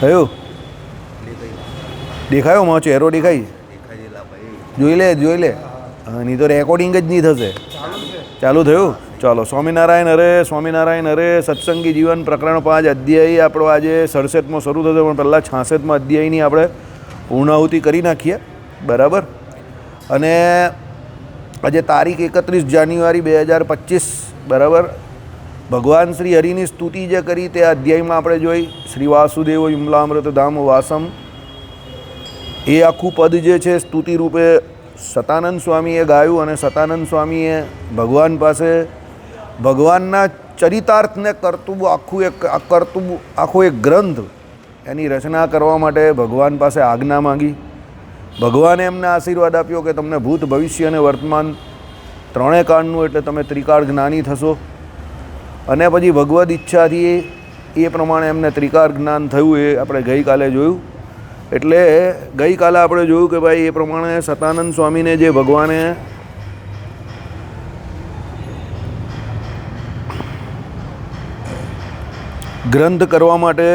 થયું દેખાયો મારો ચહેરો દેખાય જોઈ લે નહીં તો રેકોર્ડિંગ જ નહીં થશે. ચાલુ થયું. ચાલો. સ્વામિનારાયણ હરે સત્સંગી જીવન પ્રકરણ 5 અધ્યાય આપણો આજે 67મો શરૂ થશે, પણ પહેલાં 66મા અધ્યાયની આપણે પૂર્ણાહુતિ કરી નાખીએ. બરાબર. અને આજે તારીખ 31 જાન્યુઆરી 2025. બરાબર. ભગવાન શ્રી હરિની સ્તુતિ જે કરી તે અધ્યાયમાં આપણે જોઈ. શ્રી વાસુદેવ યુમલામૃત ધામ વાસમ એ આખું પદ જે છે સ્તુતિ રૂપે સતાનંદ સ્વામીએ ગાયું, અને સતાનંદ સ્વામીએ ભગવાન પાસે ભગવાનના ચરિતાર્થને કરતું આખો એક ગ્રંથ એની રચના કરવા માટે ભગવાન પાસે આજ્ઞા માંગી. ભગવાને એમને આશીર્વાદ આપ્યો કે તમને ભૂત ભવિષ્ય અને વર્તમાન ત્રણેય કાળનું એટલે તમે ત્રિકાળ જ્ઞાની થશો. અને પછી ભગવદ ઈચ્છાથી એ પ્રમાણે એમને ત્રિકાળ જ્ઞાન થયું. એ આપણે ગઈકાલે જોયું. એટલે ગઈકાલે આપણે જોયું કે ભાઈ એ પ્રમાણે સતાનંદ સ્વામીને જે ભગવાને ગ્રંથ કરવા માટે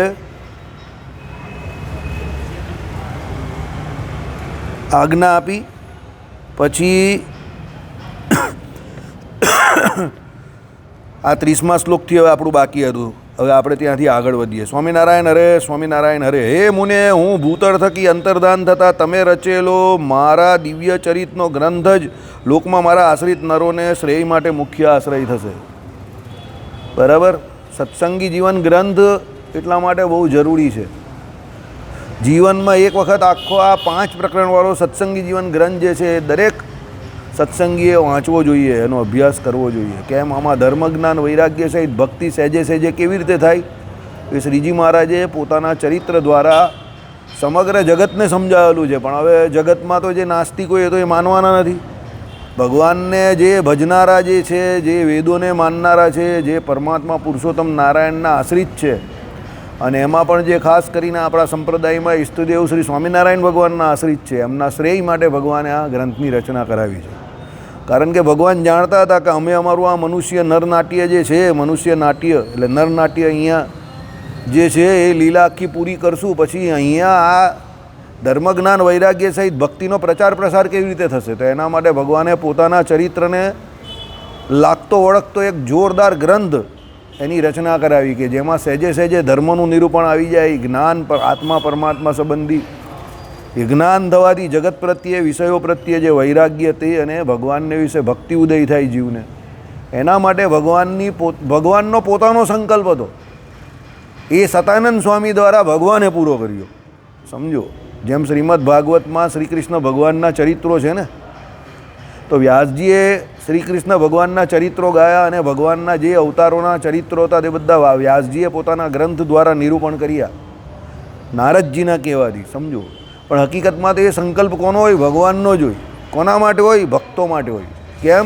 આજ્ઞા આપી, પછી આ 30મા શ્લોકથી હવે આપણું બાકી હતું. હવે આપણે ત્યાંથી આગળ વધીએ. સ્વામિનારાયણ હરે. હે મુને, હું ભૂતળ થકી અંતર્ધાન થતાં તમે રચેલો મારા દિવ્ય ચરિતનો ગ્રંથ જ લોકમાં મારા આશ્રિત નરોને શ્રેય માટે મુખ્ય આશ્રય થશે. બરાબર. સત્સંગી જીવન ગ્રંથ એટલા માટે બહુ જરૂરી છે. જીવનમાં એક વખત આખો આ 5 પ્રકરણવાળો સત્સંગી જીવન ગ્રંથ જે છે એ દરેક સત્સંગીએ વાંચવો જોઈએ, એનો અભ્યાસ કરવો જોઈએ. કેમ? આમાં ધર્મ જ્ઞાન વૈરાગ્ય સહિત ભક્તિ સહેજે કેવી રીતે થાય એ શ્રીજી મહારાજે પોતાના ચરિત્ર દ્વારા સમગ્ર જગતને સમજાવેલું છે. પણ હવે જગતમાં તો જે નાસ્તિક હોય એ તો એ માનવાના નથી. ભગવાનને જે ભજનારા જે છે, જે વેદોને માનનારા છે, જે પરમાત્મા પુરુષોત્તમ નારાયણના આશ્રિત છે, અને એમાં પણ જે ખાસ કરીને આપણા સંપ્રદાયમાં ઈષ્ટદેવ શ્રી સ્વામિનારાયણ ભગવાનના આશ્રિત છે, એમના શ્રેય માટે ભગવાને આ ગ્રંથની રચના કરાવી છે. કારણ કે ભગવાન જાણતા હતા કે અમે અમારું આ મનુષ્ય નરનાટ્ય જે છે, મનુષ્ય નાટ્ય એટલે નરનાટ્ય અહીંયા જે છે એ લીલા આખી પૂરી કરશું, પછી અહીંયા આ ધર્મજ્ઞાન વૈરાગ્ય સહિત ભક્તિનો પ્રચાર પ્રસાર કેવી રીતે થશે? તો એના માટે ભગવાને પોતાના ચરિત્રને લાગતો વળગતો એક જોરદાર ગ્રંથ એની રચના કરાવી કે જેમાં સહેજે ધર્મનું નિરૂપણ આવી જાય. જ્ઞાન પર આત્મા પરમાત્મા સંબંધી જ્ઞાન થવાથી જગત પ્રત્યે વિષયો પ્રત્યે જે વૈરાગ્ય તે અને ભગવાનને વિશે ભક્તિ ઉદય થાય જીવને. એના માટે ભગવાનનો પોતાનો સંકલ્પ હતો. એ સતાનંદ સ્વામી દ્વારા ભગવાને પૂરો કર્યો. સમજો. જેમ શ્રીમદ ભાગવતમાં શ્રી કૃષ્ણ ભગવાનના ચરિત્રો છે ને, તો વ્યાસજીએ શ્રી કૃષ્ણ ભગવાનના ચરિત્રો ગાયા, અને ભગવાનના જે અવતારોના ચરિત્રો હતા તે બધા વ્યાસજીએ પોતાના ગ્રંથ દ્વારા નિરૂપણ કર્યા નારદજીના કહેવાથી. સમજો. પણ હકીકતમાં તો એ સંકલ્પ કોનો હોય? ભગવાનનો જ હોય. કોના માટે હોય? ભક્તો માટે હોય. કેમ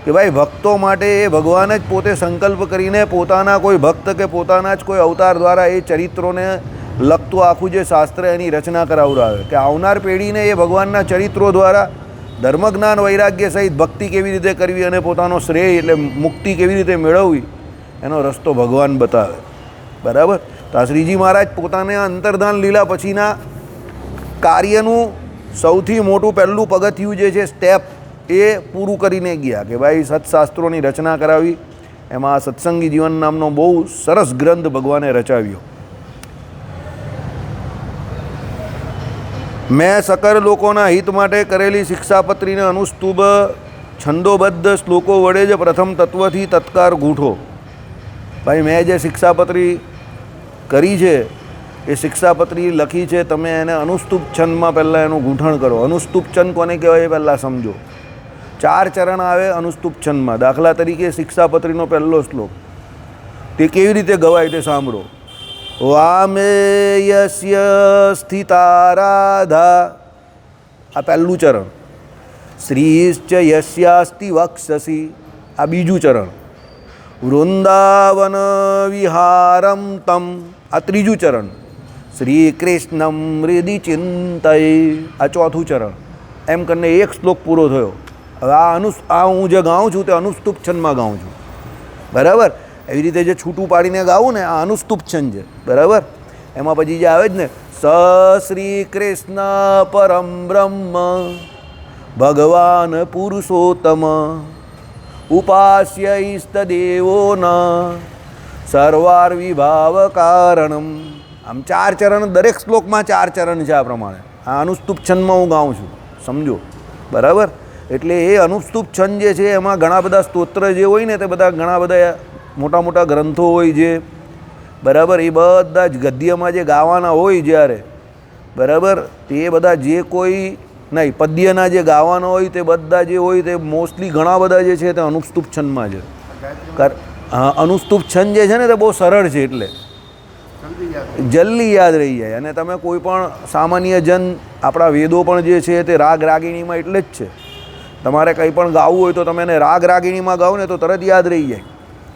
કે ભાઈ ભક્તો માટે એ ભગવાન જ પોતે સંકલ્પ કરીને પોતાના કોઈ ભક્ત કે પોતાના જ કોઈ અવતાર દ્વારા એ ચરિત્રોને લગતું આખું જે શાસ્ત્ર એની રચના કરાવડાવે કે આવનાર પેઢીને એ ભગવાનના ચરિત્રો દ્વારા ધર્મજ્ઞાન વૈરાગ્ય સહિત ભક્તિ કેવી રીતે કરવી અને પોતાનો શ્રેય એટલે મુક્તિ કેવી રીતે મેળવવી એનો રસ્તો ભગવાન બતાવે. બરાબર. તો આ શ્રીજી મહારાજ પોતાને અંતર્ધાન લીલા પછીના કાર્યનું સૌથી મોટું પહેલું પગથિયું જે છે સ્ટેપ એ પૂરું કરીને ગયા કે ભાઈ સત્શાસ્ત્રોની રચના કરાવી. એમાં આ સત્સંગી જીવન નામનો બહુ સરસ ગ્રંથ ભગવાને રચાવ્યો. મેં સકળ લોકોના હિત માટે કરેલી શિક્ષાપત્રીને અનુસ્તુબ છંદોબદ્ધ શ્લોકો વડે જ પ્રથમ તત્વથી તત્કાર ગૂંઠો. ભાઈ મેં જે શિક્ષાપત્રી કરી છે એ શિક્ષાપત્રી લખી છે, તમે એને અનુસ્તુપ છંદમાં પહેલાં એનું ગૂંઠણ કરો. અનુસ્તુપ છંદ કોને કહેવાય એ પહેલાં સમજો. 4 ચરણ આવે અનુસ્તુપ છંદમાં. દાખલા તરીકે શિક્ષાપત્રીનો પહેલો શ્લોક તે કેવી રીતે ગવાય તે સાંભળો. વામે યસ્ય સ્થિતા રાધા, આ પહેલું ચરણ. શ્રીશ્ચ યસ્યાસ્તિ વક્ષસી, આ બીજું ચરણ. વૃંદાવન વિહારમ તમ, આ ત્રીજું ચરણ. શ્રી કૃષ્ણમ હૃદિ ચિંતય, આ ચોથું ચરણ. એમ કરીને એક શ્લોક પૂરો થયો. હવે આ હું જે ગાઉં છું તે અનુસ્તુપ છંદમાં ગાઉં છું. બરાબર. એવી રીતે જે છૂટું પાડીને ગાવું ને આ અનુસ્તુપ છંદ છે. બરાબર. એમાં પછી જે આવે જ ને સ શ્રી કૃષ્ણ પરમ બ્રહ્મ ભગવાન પુરુષોત્તમ ઉપાસ્ય ઇષ્ટદેવો ન સર્વાર વિભાવ કારણમ. આમ 4 ચરણ, દરેક શ્લોકમાં 4 ચરણ છે. આ પ્રમાણે આ અનુસ્તુપ છંદમાં હું ગાઉં છું, સમજો બરાબર. એટલે એ અનુસ્તુપ છંદ જે છે એમાં ઘણા બધા સ્તોત્ર જે હોય ને તે બધા ઘણા બધા મોટા મોટા ગ્રંથો હોય છે બરાબર. એ બધા જ ગદ્યમાં જે ગાવાના હોય જ્યારે બરાબર, તે બધા જે કોઈ નહીં પદ્યના જે ગાવાના હોય તે બધા જે હોય તે મોસ્ટલી ઘણા બધા જે છે તે અનુસ્તુપ છંદમાં છે. હા, અનુસ્તુપ છંદ જે છે ને તે બહુ સરળ છે, એટલે જલ્દી યાદ રહી જાય. અને તમે કોઈ પણ સામાન્ય જન, આપણા વેદો પણ જે છે તે રાગ રાગિણીમાં એટલે જ છે. તમારે કંઈ પણ ગાવું હોય તો તમે એને રાગ રાગિણીમાં ગાઓ ને તો તરત યાદ રહી જાય.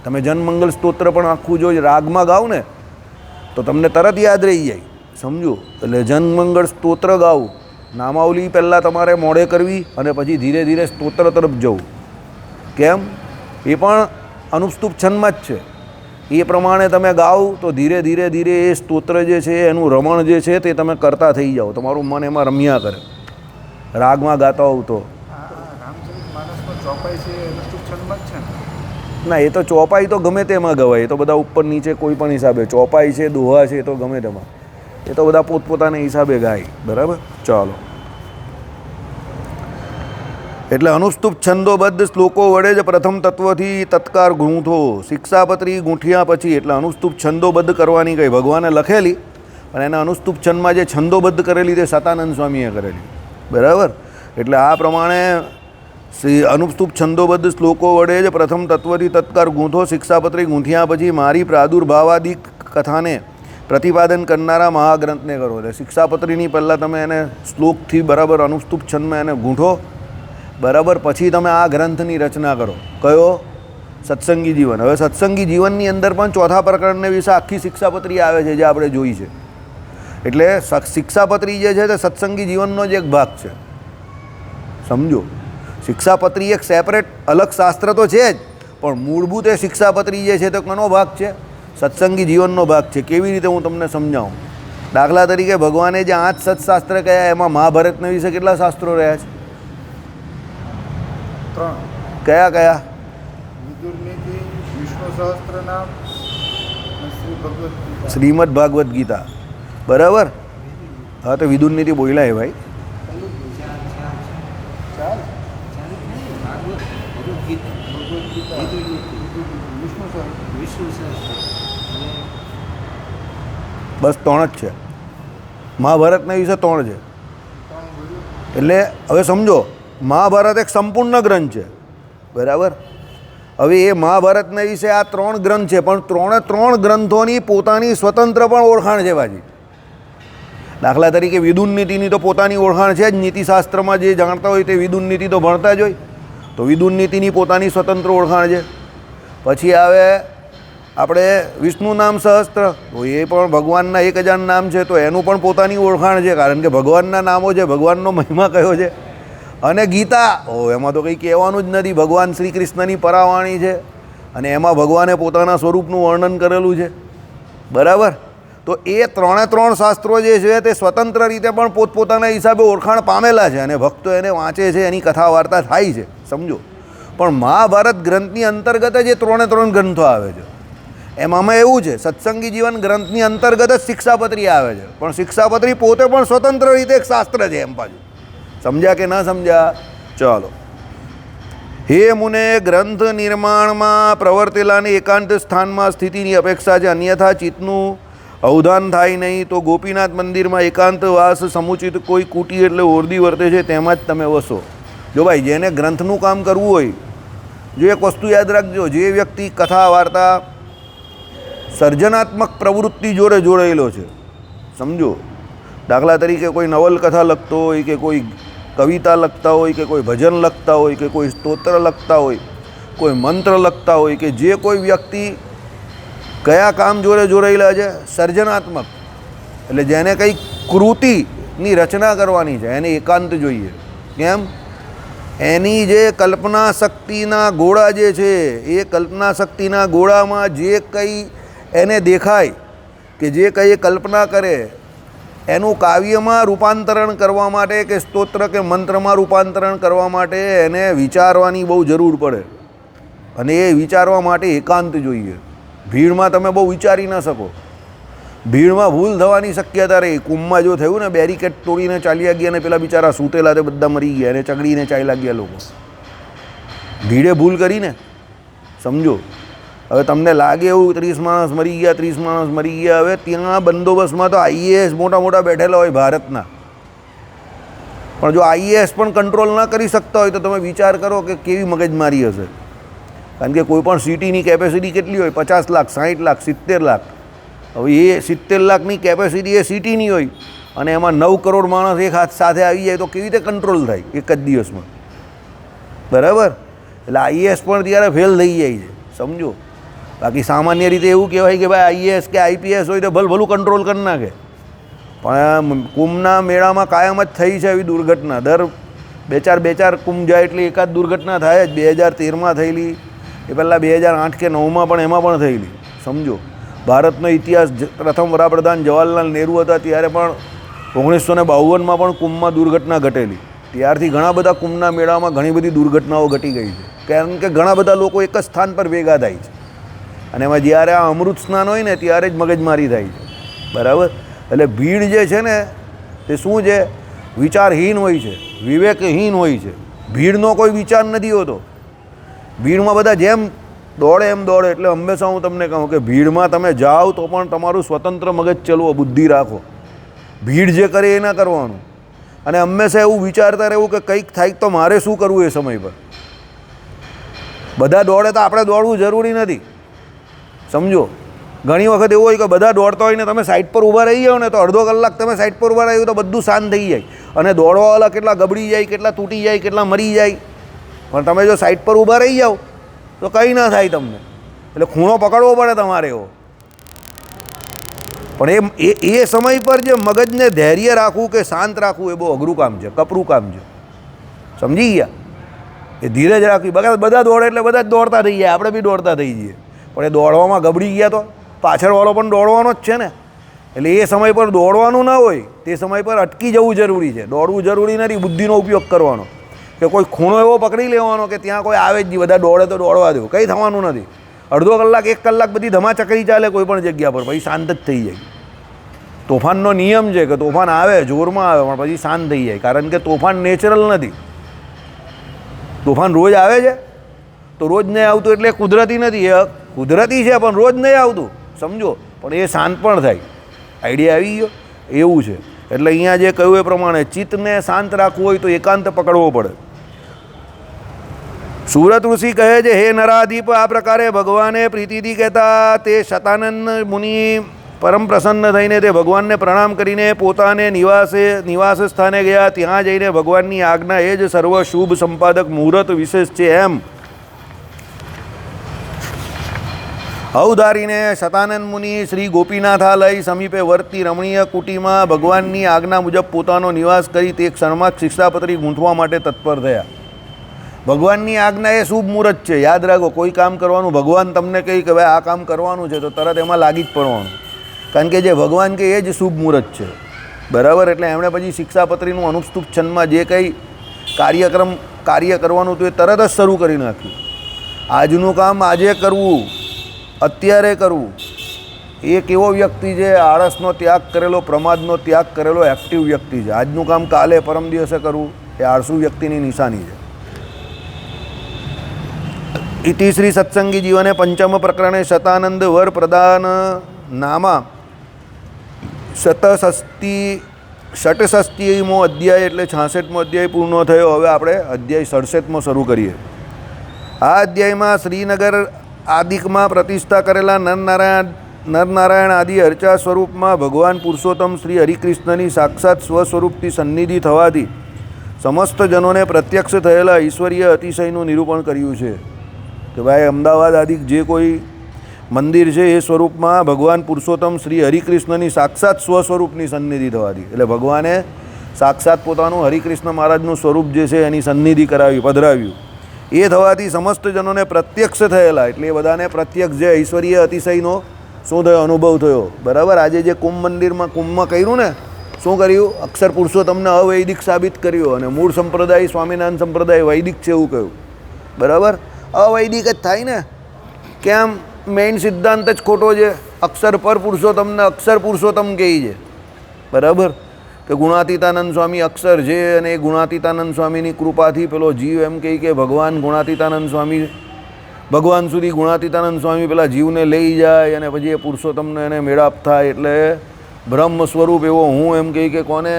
તમે જનમંગલ સ્તોત્ર પણ આખું જો રાગમાં ગાઓ ને તો તમને તરત યાદ રહી જાય, સમજો. એટલે જનમંગળ સ્તોત્ર ગાવું, નામાવલી પહેલાં તમારે મોડે કરવી અને પછી ધીરે ધીરે સ્તોત્ર તરફ જવું. કેમ? એ પણ અનુસ્તુપ છંદમાં જ છે. એ પ્રમાણે તમે ગાઓ તો ધીરે ધીરે ધીરે એ સ્તોત્ર જે છે એનું રમણ જે છે તે તમે કરતા થઈ જાઓ. તમારું મન એમાં રમ્યા કરે રાગમાં ગાતા હોવ તો. ના, એ તો ચોપાઈ તો ગમે તેમાં ગવાય. એ તો બધા ઉપર નીચે કોઈ પણ હિસાબે, ચોપાઈ છે, દોહા છે, એ તો ગમે તેમાં, એ તો બધા પોતપોતાના હિસાબે ગાય, બરાબર. ચાલો, એટલે અનુસ્તુપ છંદોબદ્ધ શ્લોકો વડે જ પ્રથમ તત્વથી તત્કાર ગૂંથો. શિક્ષાપત્રી ગૂંઠ્યા પછી, એટલે અનુસ્તુપ છંદોબદ્ધ કરવાની કંઈ ભગવાને લખેલી, અને એના અનુસ્તુપ છંદમાં જે છંદોબદ્ધ કરેલી તે સતાનંદ સ્વામીએ કરેલી, બરાબર. એટલે આ પ્રમાણે અનુસ્તુપ છંદોબદ્ધ શ્લોકો વડે જ પ્રથમ તત્વથી તત્કાર ગૂંથો. શિક્ષાપત્રી ગૂંથ્યા પછી મારી પ્રાદુર્ભાવાદિક કથાને પ્રતિપાદન કરનારા મહાગ્રંથને કરો. એટલે શિક્ષાપત્રીની પહેલાં તમે એને શ્લોકથી બરાબર અનુસ્તુપ છંદમાં એને ગૂંથો, બરાબર. પછી તમે આ ગ્રંથની રચના કરો. કયો? સત્સંગી જીવન. હવે સત્સંગી જીવનની અંદર પણ ચોથા પ્રકરણને વિશે આખી શિક્ષાપત્રી આવે છે, જે આપણે જોઈ છે. એટલે શિક્ષાપત્રી જે છે તે સત્સંગી જીવનનો જ એક ભાગ છે, સમજો. શિક્ષાપત્રી એક સેપરેટ અલગ શાસ્ત્ર તો છે જ, પણ મૂળભૂત એ શિક્ષાપત્રી જે છે તે કોનો ભાગ છે? સત્સંગી જીવનનો ભાગ છે. કેવી રીતે હું તમને સમજાવું? દાખલા તરીકે ભગવાને જે 8 સત્શાસ્ત્ર કયા, એમાં મહાભારતના વિશે કેટલા શાસ્ત્રો રહ્યા છે? 3. કયા કયા? શ્રીમદ ભાગવત ગીતા, બરાબર. હા, તો વિદુર નીતિ બોલ્યા હે ભાઈ. બસ 3 જ છે. મહાભારતના વિશે 3 છે. એટલે હવે સમજો, મહાભારત એક સંપૂર્ણ ગ્રંથ છે, બરાબર. હવે એ મહાભારતના વિશે આ 3 ગ્રંથ છે, પણ 3 ગ્રંથોની પોતાની સ્વતંત્ર પણ ઓળખાણ છે પાછી. દાખલા તરીકે વિદુર નીતિની તો પોતાની ઓળખાણ છે જ. નીતિશાસ્ત્રમાં જે જાણતા હોય તે વિદુર નીતિ તો ભણતા જ હોય, તો વિદુર નીતિની પોતાની સ્વતંત્ર ઓળખાણ છે. પછી આવે આપણે વિષ્ણુ નામ સહસ્ત્ર, તો એ પણ ભગવાનના 1000 નામ છે, તો એનું પણ પોતાની ઓળખાણ છે, કારણ કે ભગવાનના નામો છે, ભગવાનનો મહિમા કયો છે. અને ગીતા, એમાં તો કંઈ કહેવાનું જ નથી. ભગવાન શ્રી કૃષ્ણની પરાવાણી છે, અને એમાં ભગવાને પોતાના સ્વરૂપનું વર્ણન કરેલું છે, બરાબર. તો એ 3 શાસ્ત્રો જે છે તે સ્વતંત્ર રીતે પણ પોતપોતાના હિસાબે ઓળખાણ પામેલા છે, અને ભક્તો એને વાંચે છે, એની કથા વાર્તા થાય છે, સમજો. પણ મહાભારત ગ્રંથની અંતર્ગત જ એ 3 ગ્રંથો આવે છે. એમાં એવું છે, સત્સંગી જીવન ગ્રંથની અંતર્ગત જ શિક્ષાપત્રી આવે છે, પણ શિક્ષાપત્રી પોતે પણ સ્વતંત્ર રીતે એક શાસ્ત્ર છે એમ પાછું. સમજ્યા કે ના સમજ્યા? ચાલો. હે મુને, ગ્રંથ નિર્માણમાં પ્રવર્તેલાની એકાંત સ્થાનમાં સ્થિતિની અપેક્ષા છે, અન્યથા ચિત્તનું અવધાન થાય નહીં. તો ગોપીનાથ મંદિરમાં એકાંતવાસ સમુચિત કોઈ કુટી એટલે ઓરડી વર્તે છે તેમાં જ તમે વસો. જો ભાઈ, જેને ગ્રંથનું કામ કરવું હોય, જો એક વસ્તુ યાદ રાખજો, જે વ્યક્તિ કથા વાર્તા સર્જનાત્મક પ્રવૃત્તિ જોડે જોડાયેલો છે, સમજો. દાખલા તરીકે કોઈ નવલકથા લખતો હોય, કે કોઈ કવિતા લખતા હોય, કે કોઈ ભજન લખતા હોય, કે કોઈ સ્તોત્ર લખતા હોય, કોઈ મંત્ર લખતા હોય, કે જે કોઈ વ્યક્તિ કયા કામ જોડે જોડાયેલા છે? સર્જનાત્મક. એટલે જેને કંઈક કૃતિની રચના કરવાની છે એને એકાંત જોઈએ. કેમ? એની જે કલ્પના શક્તિના ગોળા જે છે, એ કલ્પના શક્તિના ગોળામાં જે કંઈ એને દેખાય કે જે કંઈ કલ્પના કરે એનું કાવ્યમાં રૂપાંતરણ કરવા માટે કે સ્તોત્ર કે મંત્રમાં રૂપાંતરણ કરવા માટે એને વિચારવાની બહુ જરૂર પડે, અને એ વિચારવા માટે એકાંત જોઈએ. ભીડમાં તમે બહુ વિચારી ન શકો. ભીડમાં ભૂલ થવાની શક્યતા રહી. કુંભમાં જો થયું ને, બેરિકેડ તોડીને ચાલ્યા ગયા ને પેલા બિચારા સૂતેલા તે બધા મરી ગયા અને ચગડીને ચાલ્યા ગયા લોકો. ભીડે ભૂલ કરીને, સમજો. હવે તમને લાગે એવું 30 માણસ મરી ગયા, 30 માણસ મરી ગયા. હવે ત્યાં બંદોબસ્તમાં તો આઈએએસ મોટા મોટા બેઠેલા હોય ભારતના, પણ જો આઈએએસ પણ કંટ્રોલ ન કરી શકતા હોય તો તમે વિચાર કરો કે કેવી મગજમારી હશે. કારણ કે કોઈ પણ સિટીની કેપેસિટી કેટલી હોય? 50 લાખ, 60 લાખ, 70 લાખ. હવે એ 70 લાખની કેપેસિટી એ સિટીની હોય અને એમાં 9 કરોડ માણસ એક હાથ સાથે આવી જાય તો કેવી રીતે કંટ્રોલ થાય એક જ દિવસમાં? બરાબર. એટલે આઈએએસ પણ ત્યારે ફેલ થઈ જાય છે, સમજો. બાકી સામાન્ય રીતે એવું કહેવાય કે ભાઈ આઈએએસ કે આઈપીએસ હોય તો ભલું કંટ્રોલ કરી નાખે, પણ કુંભના મેળામાં કાયમ જ થઈ છે એવી દુર્ઘટના. દર બે ચાર કુંભ જાય એટલે એકાદ દુર્ઘટના થાય જ. 2013માં થયેલી, એ પહેલાં 2008 કે 9માં પણ એમાં પણ થયેલી, સમજો. ભારતનો ઇતિહાસ, પ્રથમ વડાપ્રધાન જવાહરલાલ નહેરુ હતા ત્યારે પણ 1952માં પણ કુંભમાં દુર્ઘટના ઘટેલી. ત્યારથી ઘણા બધા કુંભના મેળામાં ઘણી બધી દુર્ઘટનાઓ ઘટી ગઈ છે, કારણ કે ઘણા બધા લોકો એક જ સ્થાન પર ભેગા થાય છે અને એમાં જ્યારે આ અમૃત સ્નાન હોય ને ત્યારે જ મગજમારી થાય છે. બરાબર. એટલે ભીડ જે છે ને તે શું છે? વિચારહીન હોય છે, વિવેકહીન હોય છે. ભીડનો કોઈ વિચાર નથી હોતો. ભીડમાં બધા જેમ દોડે એમ દોડે. એટલે હંમેશા હું તમને કહું કે ભીડમાં તમે જાઓ તો પણ તમારું સ્વતંત્ર મગજ ચલવો, બુદ્ધિ રાખો. ભીડ જે કરે એ ના કરવાનું, અને હંમેશા એવું વિચારતા રહેવું કે કંઈક થાય તો મારે શું કરવું એ સમય પર. બધા દોડે તો આપણે દોડવું જરૂરી નથી, સમજો. ઘણી વખત એવું હોય કે બધા દોડતા હોય ને તમે સાઈડ પર ઊભા રહી જાઓ ને તો અડધો કલાક તમે સાઈડ પર ઊભા રહ્યું તો બધું શાંત થઈ જાય, અને દોડવાવાળા કેટલા ગબડી જાય, કેટલા તૂટી જાય, કેટલા મરી જાય. પણ તમે જો સાઈડ પર ઊભા રહી જાઓ તો કંઈ ના થાય તમને. એટલે ખૂણો પકડવો પડે તમારે એવો. પણ એ સમય પર જે મગજને ધૈર્ય રાખવું કે શાંત રાખવું એ બહુ અઘરું કામ છે, કપરું કામ છે, સમજી ગયા? એ ધીરજ રાખવી. બધા દોડે એટલે બધા જ દોડતા થઈ જાય, આપણે બી દોડતા થઈ જઈએ. પણ એ દોડવામાં ગબડી ગયા તો પાછળવાળો પણ દોડવાનો જ છે ને. એટલે એ સમય પર દોડવાનું ના હોય, તે સમય પર અટકી જવું જરૂરી છે. દોડવું જરૂરી નથી, બુદ્ધિનો ઉપયોગ કરવાનો. કે કોઈ ખૂણો એવો પકડી લેવાનો કે ત્યાં કોઈ આવે જ નહીં, બધા દોડે તો દોડવા દેવું, કંઈ થવાનું નથી. અડધો કલાક, 1 કલાક બધી ધમાચકરી ચાલે કોઈ પણ જગ્યા પર, પછી શાંત જ થઈ જાય. તોફાનનો નિયમ છે કે તોફાન આવે, જોરમાં આવે, પણ પછી શાંત થઈ જાય. કારણ કે તોફાન નેચરલ નથી. તોફાન રોજ આવે છે તો રોજ નહીં આવતું એટલે કુદરતી નથી. એ કુદરતી છે પણ રોજ નહીં આવતું, સમજો. પણ એ શાંત પણ થાય. આઈડિયા આવી ગયો? એવું છે. એટલે અહીંયા જે કહ્યું એ પ્રમાણે ચિત્તને શાંત રાખવું હોય તો એકાંત પકડવો પડે. સુરત ઋષિ કહે છે, હે નરાધીપ, આ પ્રકારે ભગવાને પ્રીતિથી કહેતા તે શતાનંદ મુનિ પરમ પ્રસન્ન થઈને તે ભગવાનને પ્રણામ કરીને પોતાને નિવાસ સ્થાને ગયા. ત્યાં જઈને ભગવાનની આજ્ઞા એ જ સર્વ શુભ સંપાદક મુહૂર્ત વિશેષ છે એમ અવધારીને શતાનંદ મુનિ શ્રી ગોપીનાથાલય સમીપે વર્તી રમણીય કુટીમાં ભગવાનની આજ્ઞા મુજબ પોતાનો નિવાસ કરી તે ક્ષણમાં શિક્ષાપત્રી ગૂંથવા માટે તત્પર થયા. ભગવાનની આજ્ઞા એ શુભ મુહૂર્ત છે. યાદ રાખો, કોઈ કામ કરવાનું ભગવાન તમને કહે કે ભાઈ આ કામ કરવાનું છે તો તરત એમાં લાગી જ પડવાનું. કારણ કે જે ભગવાન કહે એ જ શુભ મુહૂર્ત છે. બરાબર. એટલે એમણે પછી શિક્ષાપત્રીનું અનુષ્ટુપ છંદમાં જે કંઈ કાર્ય કરવાનું હતું એ તરત જ શરૂ કરી નાખ્યું. આજનું કામ આજે કરવું, અત્યારે કરવું. એ કેવો વ્યક્તિ છે? આળસનો ત્યાગ કરેલો, પ્રમાદનો ત્યાગ કરેલો એક્ટિવ વ્યક્તિ છે. આજનું કામ કાલે, પરમ દિવસે કરવું એ આળસુ વ્યક્તિની નિશાની છે. ઇતિ શ્રી સત્સંગી જીવને પંચમ પ્રકરણે શતાનંદ વર પ્રદાન નામા ષટષષ્ટિમો અધ્યાય એટલે 66મો અધ્યાય પૂર્ણ થયો. હવે આપણે અધ્યાય 67મો શરૂ કરીએ. આ અધ્યાયમાં શ્રીનગર આદિકમાં પ્રતિષ્ઠા કરેલા નરનારાયણ આદિ અર્ચા સ્વરૂપમાં ભગવાન પુરુષોત્તમ શ્રી હરિકૃષ્ણની સાક્ષાત સ્વસ્વરૂપથી સન્નિધિ થવાથી સમસ્ત જનોને પ્રત્યક્ષ થયેલા ઈશ્વરીય અતિશયનું નિરૂપણ કર્યું છે કે ભાઈ અમદાવાદ આદિક જે કોઈ મંદિર છે એ સ્વરૂપમાં ભગવાન પુરુષોત્તમ શ્રી હરિકૃષ્ણની સાક્ષાત સ્વસ્વરૂપની સન્નિધિ થવાથી, એટલે ભગવાને સાક્ષાત પોતાનું હરિકૃષ્ણ મહારાજનું સ્વરૂપ જે છે એની સન્નિધિ કરાવી, પધરાવ્યું. એ થવાથી સમસ્ત જનોને પ્રત્યક્ષ થયેલા, એટલે એ બધાને પ્રત્યક્ષ જે ઐશ્વર્ય અતિશયનો શું થયો? અનુભવ થયો. બરાબર. આજે જે કુંભ મંદિરમાં કુંભમાં કર્યું ને, શું કર્યું? અક્ષર પુરુષોત્તમને અવૈદિક સાબિત કર્યો અને મૂળ સંપ્રદાય સ્વામિનારાયણ સંપ્રદાય વૈદિક છે એવું કહ્યું. બરાબર. અવૈદિક જ થાય ને. કેમ? મેઇન સિદ્ધાંત જ ખોટો છે. અક્ષર પર પુરુષોત્તમને અક્ષર પુરુષોત્તમ કહે છે. બરાબર. કે ગુણાતીતાનંદ સ્વામી અક્ષર છે અને એ ગુણાતીતાનંદ સ્વામીની કૃપાથી પેલો જીવ એમ કહે કે ભગવાન ગુણાતીતાનંદ સ્વામી ભગવાન સુધી ગુણાતીતાનંદ સ્વામી પેલા જીવને લઈ જાય અને પછી એ પુરુષોત્તમને એને મેળાપ થાય એટલે બ્રહ્મ સ્વરૂપ એવો હું એમ કહે કે કોને?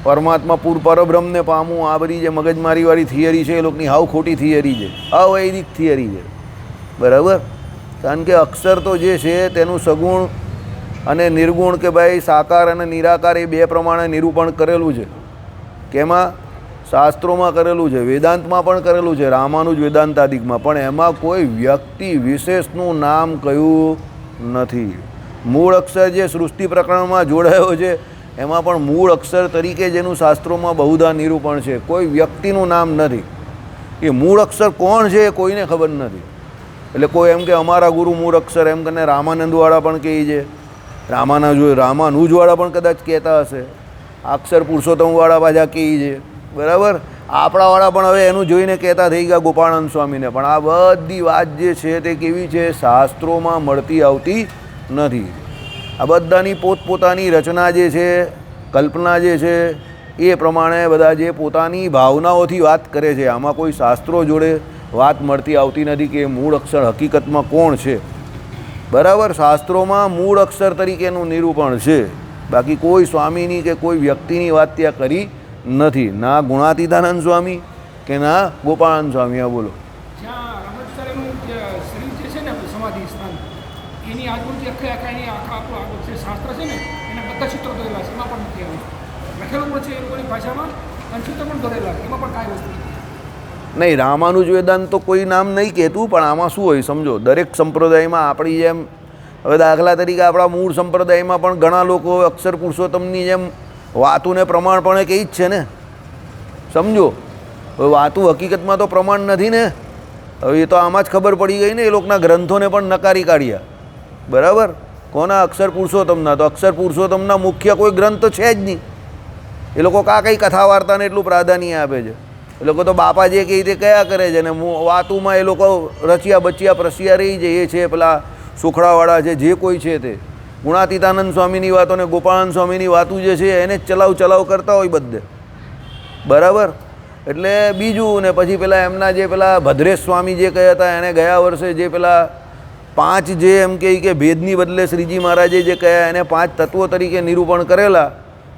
પરમાત્મા પરબ્રહ્મને પામું. આ બધી જે મગજમારીવાળી થિયરી છે એ લોકોની હાવ ખોટી થિયરી છે, અવૈદિક થિયરી છે. બરાબર. કારણ કે અક્ષર તો જે છે તેનું સગુણ અને નિર્ગુણ કે ભાઈ સાકાર અને નિરાકાર એ બે પ્રમાણે નિરૂપણ કરેલું છે. કેમાં? શાસ્ત્રોમાં કરેલું છે, વેદાંતમાં પણ કરેલું છે, રામાનુજ વેદાંતાદિકમાં. પણ એમાં કોઈ વ્યક્તિ વિશેષનું નામ કયું નથી. મૂળ અક્ષર જે સૃષ્ટિ પ્રકરણમાં જોડાયો છે એમાં પણ મૂળ અક્ષર તરીકે જેનું શાસ્ત્રોમાં બહુધા નિરૂપણ છે. કોઈ વ્યક્તિનું નામ નથી. એ મૂળ અક્ષર કોણ છે એ કોઈને ખબર નથી. એટલે કોઈ એમ કે અમારા ગુરુ મૂળ અક્ષર એમ કરીને રામાનંદવાળા પણ કહે છે, રામાનુજવાળા પણ કદાચ કહેતા હશે, અક્ષર પુરુષોત્તમવાળા પાછા કહે છે. બરાબર. આપણાવાળા પણ હવે એનું જોઈને કહેતા થઈ ગયા ગોપાળાનંદ સ્વામીને. પણ આ બધી વાત જે છે તે કેવી છે? શાસ્ત્રોમાં મળતી આવતી નથી. આ બધાની પોતપોતાની રચના જે છે, કલ્પના જે છે એ પ્રમાણે બધા જે પોતાની ભાવનાઓથી વાત કરે છે. આમાં કોઈ શાસ્ત્રો જોડે વાત મળતી આવતી નથી કે મૂળ અક્ષર હકીકતમાં કોણ છે. બરાબર. શાસ્ત્રોમાં મૂળ અક્ષર તરીકેનું નિરૂપણ છે. બાકી કોઈ સ્વામીની કે કોઈ વ્યક્તિની વાત ત્યાં કરી નથી. ના ગુણાતીતાનંદ સ્વામી કે ના ગોપાળાનંદ સ્વામી. આ બોલો. એની આજુબાજુ આખા એની આખા આપણું આગળ છે શાસ્ત્ર છે ને એના બધા સૂત્રો દોરેલા છે, એમાં પણ નથી આવ્યું. લખેલું પણ છે એ લોકોની ભાષામાં અને સૂત્ર પણ દોરેલા છે, એમાં પણ કાંઈ વસ્તુ નથી. નહીં, રામાનુજ વેદાંત તો કોઈ નામ નહીં કહેતું. પણ આમાં શું હોય સમજો, દરેક સંપ્રદાયમાં આપણી જેમ હવે દાખલા તરીકે આપણા મૂળ સંપ્રદાયમાં પણ ઘણા લોકો અક્ષર પુરુષોત્તમની જેમ વાતુને પ્રમાણપણે કહી જ છે ને. સમજો. હવે વાતું હકીકતમાં તો પ્રમાણ નથી ને. હવે એ તો આમાં જ ખબર પડી ગઈ ને. એ લોકોના ગ્રંથોને પણ નકારી કાઢ્યા. બરાબર. કોના? અક્ષર પુરુષોત્તમના. તો અક્ષર પુરુષોત્તમના મુખ્ય કોઈ ગ્રંથ છે જ નહીં. એ લોકો કઈ કથા વાર્તાને એટલું પ્રાધાન્ય આપે છે. એ લોકો તો બાપા જે કહે તે કયા કરે છે ને વાતુમાં એ લોકો રચ્યા બચ્યા પ્રસિયા રહી છે. એ છે પેલા સુખડાવાળા છે, જે કોઈ છે તે ગુણાતીતાનંદ સ્વામીની વાતો ને ગોપાળાનંદ સ્વામીની વાતું જે છે એને જ ચલાવ કરતા હોય બધે. બરાબર. એટલે બીજું ને પછી પેલા એમના જે પેલા ભદ્રેશ સ્વામી જે કહ્યા હતા એને ગયા વર્ષે જે પેલા 5 જે એમ કે ભેદની બદલે શ્રીજી મહારાજે જે કહ્યા એને 5 તત્વો તરીકે નિરૂપણ કરેલા,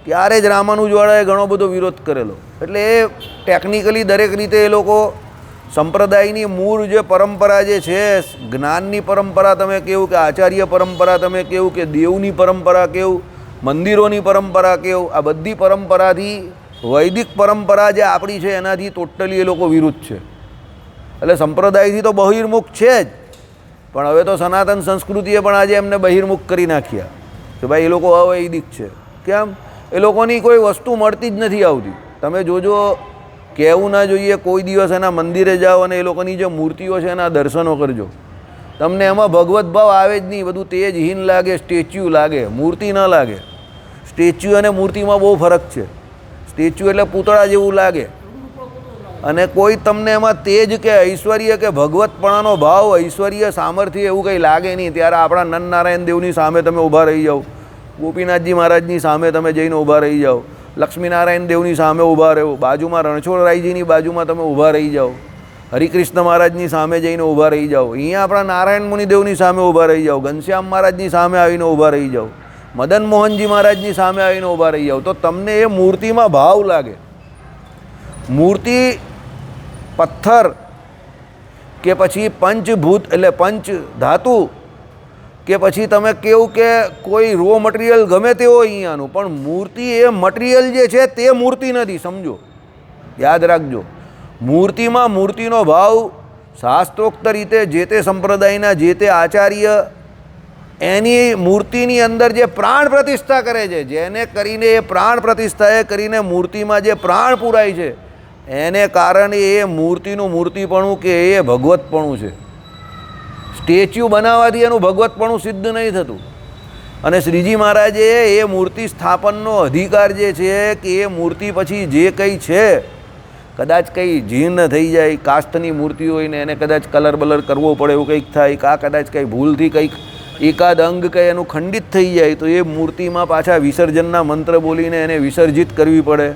ત્યારે જ રામાનુજવાળાએ ઘણો બધો વિરોધ કરેલો. એટલે એ ટેકનિકલી દરેક રીતે એ લોકો સંપ્રદાયની મૂળ જે પરંપરા જે છે, જ્ઞાનની પરંપરા તમે કેવું કે આચાર્ય પરંપરા તમે કેવું કે દેવની પરંપરા કેવું, મંદિરોની પરંપરા કેવું, આ બધી પરંપરાથી વૈદિક પરંપરા જે આપણી છે એનાથી ટોટલી એ લોકો વિરુદ્ધ છે. એટલે સંપ્રદાયથી તો બહિર્મુખ છે જ. પણ હવે તો સનાતન સંસ્કૃતિએ પણ આજે એમને બહિર્મુખ કરી નાખ્યા કે ભાઈ એ લોકો અવૈદિક છે. કેમ? એ લોકોની કોઈ વસ્તુ મળતી જ નથી આવતી. તમે જોજો, કહેવું ના જોઈએ, કોઈ દિવસ એના મંદિરે જાઓ અને એ લોકોની જે મૂર્તિઓ છે એના દર્શનો કરજો. તમને એમાં ભગવત ભાવ આવે જ નહીં. બધું તેજહીન લાગે, સ્ટેચ્યુ લાગે, મૂર્તિ ન લાગે. સ્ટેચ્યુ અને મૂર્તિમાં બહુ ફરક છે. સ્ટેચ્યુ એટલે પૂતળા જેવું લાગે અને કોઈ તમને એમાં તેજ કે ઐશ્વર્ય કે ભગવતપણાનો ભાવ, ઐશ્વર્ય, સામર્થ્ય એવું કંઈ લાગે નહીં. ત્યારે આપણા નરનારાયણ દેવની સામે તમે ઊભા રહી જાઓ, ગોપીનાથજી મહારાજની સામે તમે જઈને ઊભા રહી જાઓ, લક્ષ્મીનારાયણ દેવની સામે ઊભા રહો, બાજુમાં રણછોડરાયજીની બાજુમાં તમે ઊભા રહી જાઓ, હરિકૃષ્ણ મહારાજની સામે જઈને ઊભા રહી જાઓ, અહીંયા આપણા નારાયણ મુનિદેવની સામે ઊભા રહી જાઓ, ઘનશ્યામ મહારાજની સામે આવીને ઊભા રહી જાઓ, મદન મોહનજી મહારાજની સામે આવીને ઊભા રહી જાઓ, તો તમને એ મૂર્તિમાં ભાવ લાગે. મૂર્તિ પથ્થર કે પછી પંચભૂત એટલે પંચ ધાતુ કે પછી તમે કેવું કે કોઈ રો મટીરિયલ ગમે તે હોય અહીંયાનું, પણ મૂર્તિ એ મટીરિયલ જે છે તે મૂર્તિ નથી. સમજો, યાદ રાખજો. મૂર્તિમાં મૂર્તિનો ભાવ શાસ્ત્રોક્ત રીતે જે તે સંપ્રદાયના જે તે આચાર્ય એની મૂર્તિની અંદર જે પ્રાણ પ્રતિષ્ઠા કરે છે, જેને કરીને એ પ્રાણ પ્રતિષ્ઠાએ કરીને મૂર્તિમાં જે પ્રાણ પૂરાય છે, એને કારણે એ મૂર્તિનું મૂર્તિપણું કે એ ભગવતપણું છે. સ્ટેચ્યુ બનાવવાથી એનું ભગવતપણું સિદ્ધ નહીં થતું. અને શ્રીજી મહારાજે એ મૂર્તિ સ્થાપનનો અધિકાર જે છે કે એ મૂર્તિ પછી જે કંઈ છે, કદાચ કંઈ જીર્ણ થઈ જાય, કાષ્ઠની મૂર્તિ હોય ને એને કદાચ કલર બલર કરવો પડે, એવું કંઈક થાય, કાં કદાચ કંઈ ભૂલથી કંઈક એકાદ અંગ કંઈ એનું ખંડિત થઈ જાય તો એ મૂર્તિમાં પાછા વિસર્જનના મંત્ર બોલીને એને વિસર્જિત કરવી પડે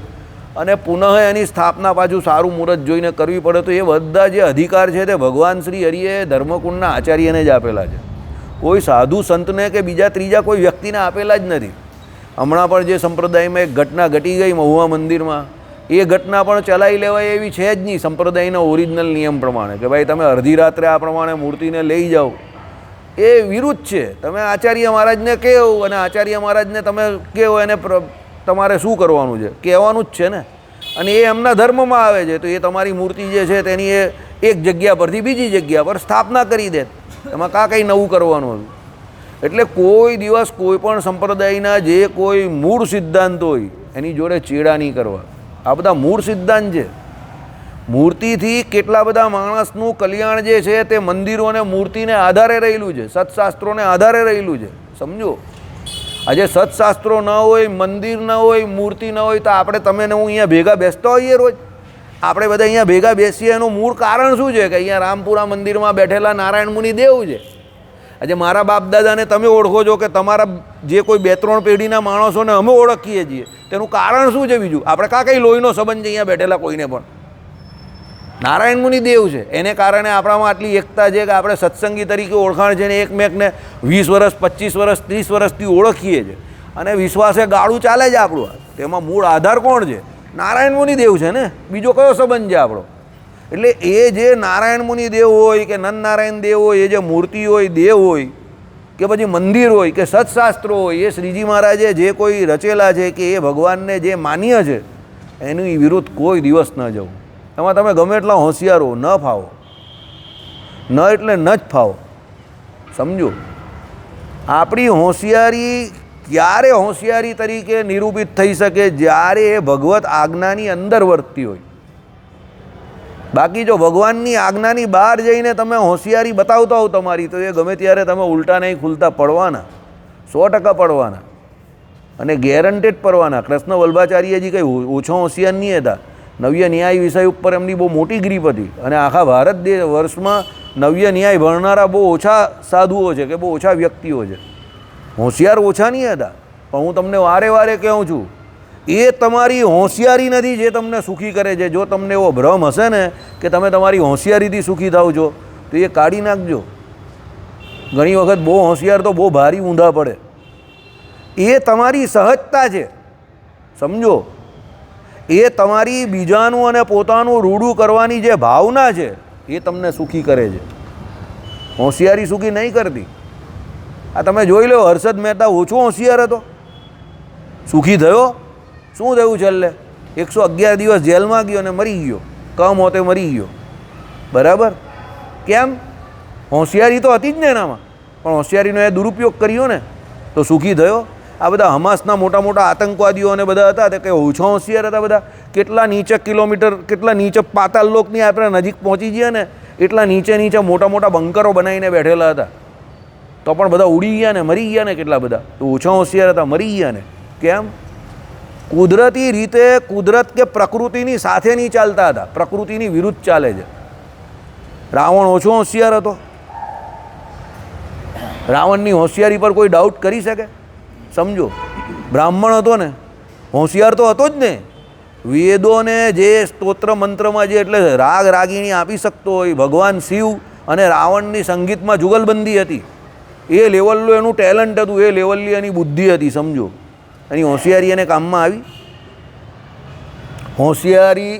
અને પુનઃ એની સ્થાપના પાછું સારું મુહૂર્ત જોઈને કરવી પડે. તો એ બધા જે અધિકાર છે તે ભગવાન શ્રી હરિએ ધર્મકુંડના આચાર્યને જ આપેલા છે. કોઈ સાધુ સંતને કે બીજા ત્રીજા કોઈ વ્યક્તિને આપેલા જ નથી. હમણાં પણ જે સંપ્રદાયમાં એક ઘટના ઘટી ગઈ મહુવા મંદિરમાં, એ ઘટના પણ ચલાવી લેવાય એવી છે જ નહીં સંપ્રદાયના ઓરિજિનલ નિયમ પ્રમાણે કે ભાઈ તમે અડધી રાત્રે આ પ્રમાણે મૂર્તિને લઈ જાઓ. એ વિરુદ્ધ છે. તમે આચાર્ય મહારાજને કહો અને આચાર્ય મહારાજને તમે કહો એને તમારે શું કરવાનું છે, કહેવાનું જ છે ને. અને એ એમના ધર્મમાં આવે છે તો એ તમારી મૂર્તિ જે છે તેની એ એક જગ્યા પરથી બીજી જગ્યા પર સ્થાપના કરી દે. એમાં કાં કંઈ નવું કરવાનું હતું. એટલે કોઈ દિવસ કોઈ પણ સંપ્રદાયના જે કોઈ મૂળ સિદ્ધાંત હોય એની જોડે ચેડા નહીં કરવા. આ બધા મૂળ સિદ્ધાંત છે. મૂર્તિથી કેટલા બધા માણસનું કલ્યાણ જે છે તે મંદિરો અને મૂર્તિને આધારે રહેલું છે, સત્શાસ્ત્રોને આધારે રહેલું છે. સમજો, આજે સત્શાસ્ત્રો ન હોય, મંદિર ન હોય, મૂર્તિ ન હોય તો આપણે તમે ને હું અહીંયા ભેગા બેસતા હોઈએ રોજ. આપણે બધા અહીંયા ભેગા બેસીએ એનું મૂળ કારણ શું છે કે અહીંયા રામપુરા મંદિરમાં બેઠેલા નારાયણ મુનિ દેવ છે. આજે મારા બાપ દાદાને તમે ઓળખો છો કે તમારા જે કોઈ 2-3 પેઢીના માણસોને અમે ઓળખીએ છીએ, તેનું કારણ શું છે? બીજું આપણે કાં કંઈ લોહીનો સંબંધ છે અહીંયા બેઠેલા કોઈને પણ? નારાયણ મુનિ દેવ છે. એને કારણે આપણામાં આટલી એકતા છે કે આપણે સત્સંગી તરીકે ઓળખાણ છે ને એકમેકને 20 વર્ષ, 25 વર્ષ, 30 વર્ષથી ઓળખીએ છીએ અને વિશ્વાસે ગાળું ચાલે છે આપણું. તેમાં મૂળ આધાર કોણ છે? નારાયણ મુનિ દેવ છે ને. બીજો કયો સંબંધ છે આપણો? એટલે એ જે નારાયણ મુનિ દેવ હોય કે નંદનારાયણ દેવ હોય, એ જે મૂર્તિ હોય, દેવ હોય કે પછી મંદિર હોય કે સત્શાસ્ત્રો હોય, એ શ્રીજી મહારાજે જે કોઈ રચેલા છે કે એ ભગવાનને જે માન્ય છે એની વિરુદ્ધ કોઈ દિવસ ન જવું. એમાં તમે ગમે એટલા હોશિયારો ન ફાવો, ન એટલે ન જ ફાવો. સમજો, આપણી હોશિયારી ક્યારે હોશિયારી તરીકે નિરૂપિત થઈ શકે? જ્યારે એ ભગવત આજ્ઞાની અંદર વર્તતી હોય. બાકી જો ભગવાનની આજ્ઞાની બહાર જઈને તમે હોશિયારી બતાવતા હો તમારી, તો એ ગમે ત્યારે તમે ઉલટા નહીં ખુલતા પડવાના, 100% પડવાના અને ગેરંટેડ પડવાના. કૃષ્ણ વલ્ભાચાર્યજી કંઈ ઓછો હોશિયાર નહીં હતા. નવ્ય ન્યાય વિષય ઉપર એમની બહુ મોટી ગ્રીપ હતી અને આખા ભારત વર્ષમાં નવ્ય ન્યાય ભણનારા બહુ ઓછા સાધુઓ છે કે બહુ ઓછા વ્યક્તિઓ છે. હોશિયાર ઓછા નહીં હતા. પણ હું તમને વારે વારે કહું છું, એ તમારી હોશિયારી નથી જે તમને સુખી કરે છે. જો તમને એવો ભ્રમ હશે ને કે તમે તમારી હોશિયારીથી સુખી થાવ છો તો એ કાઢી નાખજો. ઘણી વખત બહુ હોશિયાર તો બહુ ભારી ઊંધા પડે. એ તમારી સહજતા છે. સમજો, એ તમારી બીજાનું અને પોતાનું રૂડું કરવાની જે ભાવના છે એ તમને સુખી કરે છે. હોશિયારી સુખી નહીં કરતી. આ તમે જોઈ લો, હર્ષદ મહેતા ઓછો હોશિયાર હતો, સુખી થયો. શું થયું છેલ્લે? 111 દિવસ જેલમાં ગયો અને મરી ગયો. કમોતે મરી ગયો. બરાબર? કેમ? હોશિયારી તો હતી જ ને એનામાં, પણ હોશિયારીનો એ દુરુપયોગ કર્યો ને તો સુખી થયો. આ બધા હમાસના મોટા મોટા આતંકવાદીઓ અને બધા હતા તે કંઈ ઓછા હોશિયાર હતા બધા? કેટલા નીચે કિલોમીટર, કેટલા નીચે પાતાળ લોકની આપણે નજીક પહોંચી ગયા ને એટલા નીચે નીચે મોટા મોટા બંકરો બનાવીને બેઠેલા હતા, તો પણ બધા ઉડી ગયા ને મરી ગયા ને. કેટલા બધા તો ઓછા હોશિયાર હતા, મરી ગયા ને. કેમ? કુદરતી રીતે કુદરત કે પ્રકૃતિની સાથે નહીં ચાલતા હતા, પ્રકૃતિની વિરુદ્ધ ચાલે છે. રાવણ ઓછો હોશિયાર હતો? રાવણની હોશિયારી પર કોઈ ડાઉટ કરી શકે? સમજો, બ્રાહ્મણ હતો ને, હોશિયાર તો હતો જ ને. વેદોને જે સ્તોત્ર મંત્રમાં જે એટલે રાગ રાગીણી આપી શકતો હોય, ભગવાન શિવ અને રાવણની સંગીતમાં જુગલબંધી હતી, એ લેવલનું એનું ટેલેન્ટ હતું, એ લેવલની એની બુદ્ધિ હતી. સમજો, એની હોશિયારી એને કામમાં આવી. હોશિયારી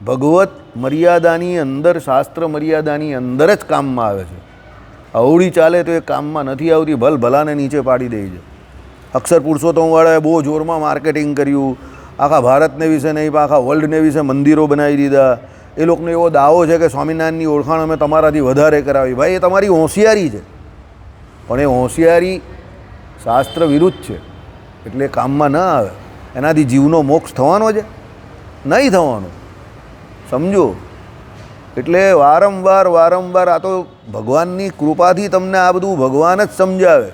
ભગવત મર્યાદાની અંદર, શાસ્ત્ર મર્યાદાની અંદર જ કામમાં આવે છે. અવળી ચાલે તો એ કામમાં નથી આવતી, ભલાને નીચે પાડી દે છે. અક્ષર પુરુષોત્તમવાળાએ બહુ જોરમાં માર્કેટિંગ કર્યું. આખા ભારતને વિશે નહીં પણ આખા વર્લ્ડને વિશે મંદિરો બનાવી દીધા. એ લોકોનો એવો દાવો છે કે સ્વામિનારાયણની ઓળખાણ અમે તમારાથી વધારે કરાવી. ભાઈ, એ તમારી હોશિયારી છે, પણ એ હોશિયારી શાસ્ત્ર વિરુદ્ધ છે, એટલે કામમાં ન આવે. એનાથી જીવનો મોક્ષ થવાનો છે? નહીં થવાનો. સમજો, એટલે વારંવાર આ તો ભગવાનની કૃપાથી તમને આ બધું ભગવાન જ સમજાવે.